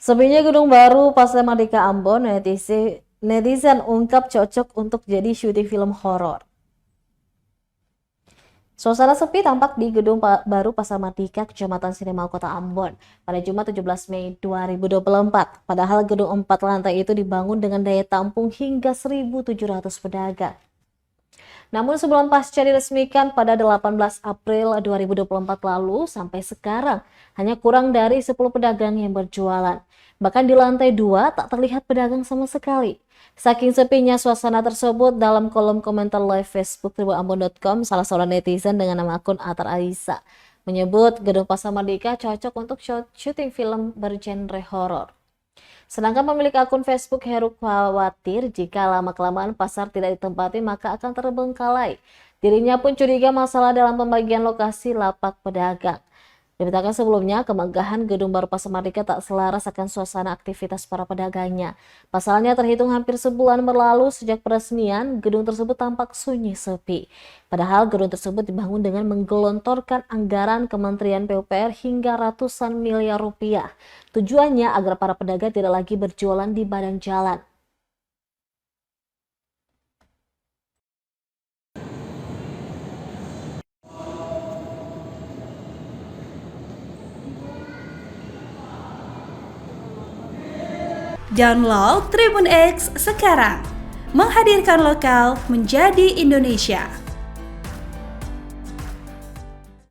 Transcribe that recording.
Sepinya gedung baru Pasar Merdeka Ambon, netizen ungkap cocok untuk jadi syuting film horor. Suasana sepi tampak di gedung baru Pasar Merdeka, Kecamatan Sinemau, Kota Ambon pada Jumat 17 Mei 2024. Padahal gedung 4 lantai itu dibangun dengan daya tampung hingga 1.700 pedagang. Namun sebelum pasca diresmikan pada 18 April 2024 lalu, sampai sekarang hanya kurang dari 10 pedagang yang berjualan. Bahkan di lantai 2 tak terlihat pedagang sama sekali. Saking sepinya suasana tersebut, dalam kolom komentar live Facebook tribunambon.com, salah seorang netizen dengan nama akun Atar Aisyah menyebut gedung Pasar Merdeka cocok untuk syuting film bergenre horor. Sedangkan pemilik akun Facebook Heru khawatir jika lama-kelamaan pasar tidak ditempati maka akan terbengkalai. Dirinya pun curiga masalah dalam pembagian lokasi lapak pedagang. Diberitakan sebelumnya, kemegahan gedung baru Pasar Merdeka tak selaras akan suasana aktivitas para pedagangnya. Pasalnya terhitung hampir sebulan berlalu sejak peresmian, gedung tersebut tampak sunyi sepi. Padahal gedung tersebut dibangun dengan menggelontorkan anggaran Kementerian PUPR hingga ratusan miliar rupiah. Tujuannya agar para pedagang tidak lagi berjualan di badan jalan. Download Tribun X sekarang, menghadirkan lokal menjadi Indonesia.